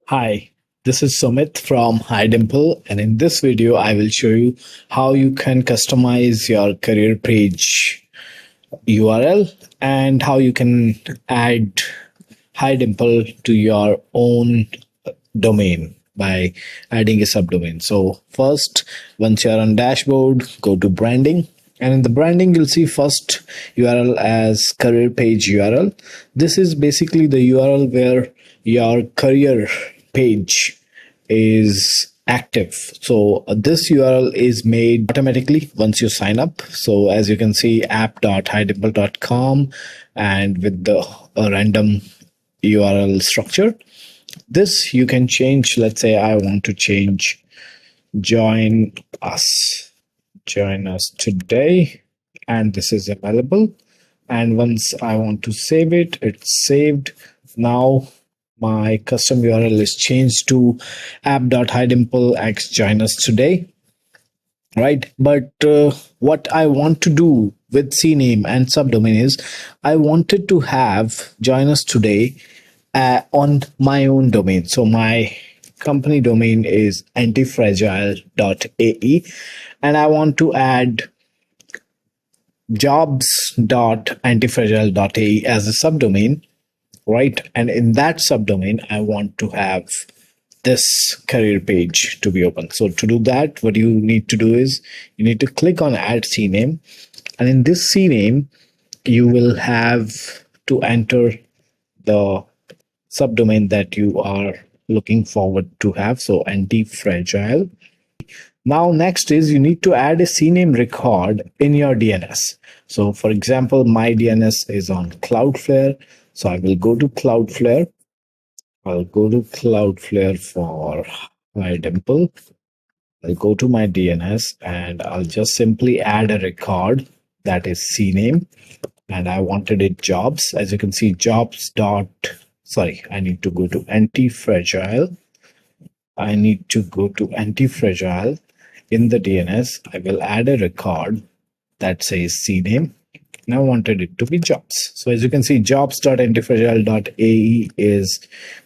Hi, this is Sumit from hiDimple, and in this video, I will show you how you can customize your career page URL and how you can add hiDimple to your own domain by adding a subdomain. So first, once you're on dashboard, go to branding. And in the branding, you'll see first URL as career page URL. This is basically the URL where your career page is active. So this URL is made automatically once you sign up. So as you can see, app.hidimple.com and with the random URL structure. This you can change. Let's say I want to change join us today, and this is available. And once I want to save it, it's saved. Now my custom URL is changed to app.hidimple x join us today, right? But what I want to do with CNAME and subdomain is I wanted to have join us today on my own domain. So my company domain is antifragile.ae, and I want to add jobs.antifragile.ae as a subdomain, right? And in that subdomain, I want to have this career page to be open. So to do that, what you need to do is you need to click on add CNAME, and in this CNAME, you will have to enter the subdomain that you are looking forward to have. So anti-fragile. Now next is you need to add a CNAME record in your DNS. So for example, my DNS is on Cloudflare. So I will go to Cloudflare. I'll go to Cloudflare for hiDimple. I'll go to my DNS and I'll just simply add a record that is CNAME. And I wanted it jobs. As you can see, I need to go to anti-fragile. In the DNS. I will add a record that says CNAME. And I wanted it to be jobs. So as you can see, jobs.antifragile.ae is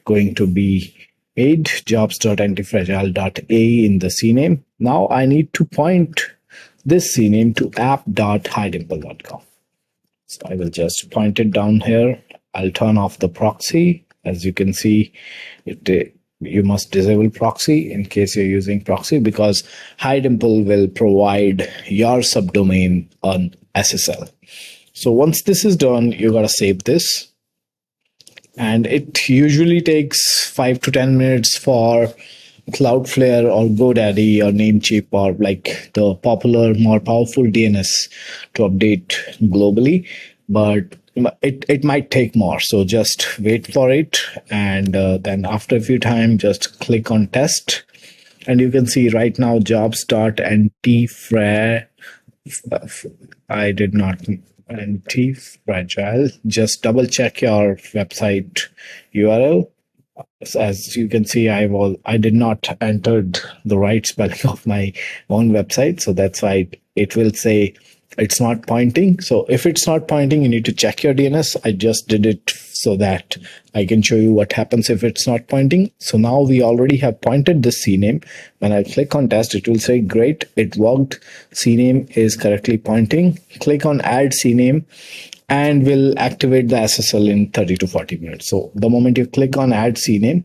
going to be made, jobs.antifragile.ae in the CNAME. Now I need to point this CNAME to app.hidimple.com. So I will just point it down here. I'll turn off the proxy. As you can see, you must disable proxy in case you're using proxy, because hiDimple will provide your subdomain on SSL. So once this is done, you gotta save this. And it usually takes 5 to 10 minutes for Cloudflare or GoDaddy or Namecheap or like the popular, more powerful DNS to update globally. But it might take more. So just wait for it. And then after a few time, just click on test. And you can see right now jobs.antifragile. Anti-fragile. Just double check your website URL. As you can see, I did not enter the right spelling of my own website. So that's why it will say it's not pointing. So if it's not pointing, you need to check your DNS. I just did it so that I can show you what happens if it's not pointing. So now we already have pointed this CNAME. When I click on test, it will say, great, it worked. CNAME is correctly pointing. Click on add CNAME and we'll activate the SSL in 30 to 40 minutes. So the moment you click on add CNAME,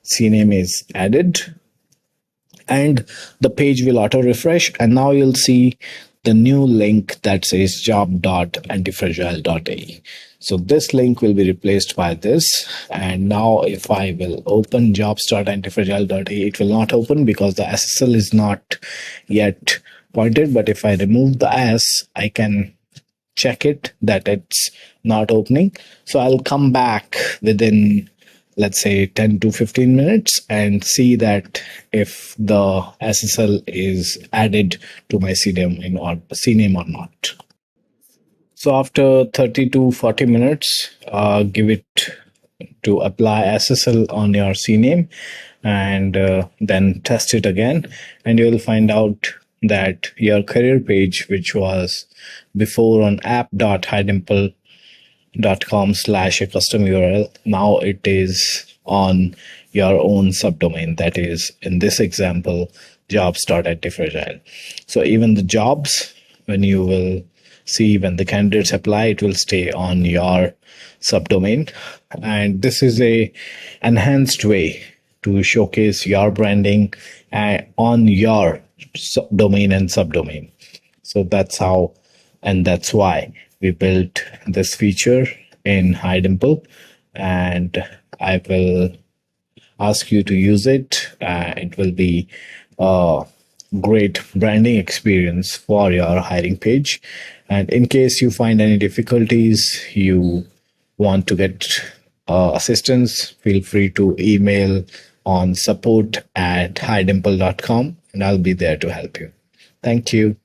CNAME is added and the page will auto refresh. And now you'll see the new link that says job.antifragile.ae. So this link will be replaced by this. And now if I will open jobs.antifragile.ae, it will not open because the SSL is not yet pointed. But if I remove the S, I can check it that it's not opening. So I'll come back within, let's say 10 to 15 minutes and see that if the SSL is added to my CNAME or not. So after 30 to 40 minutes, give it to apply SSL on your CNAME and then test it again. And you'll find out that your career page, which was before on app.hidimple.com/a custom URL, now it is on your own subdomain. That is, in this example, jobs.antifragile. So even the jobs, when you will see when the candidates apply, it will stay on your subdomain. And this is a enhanced way to showcase your branding on your domain and subdomain. So that's how, and that's why we built this feature in hiDimple, and I will ask you to use it. It will be a great branding experience for your hiring page. And in case you find any difficulties, you want to get assistance, feel free to email on support@hiDimple.com, and I'll be there to help you. Thank you.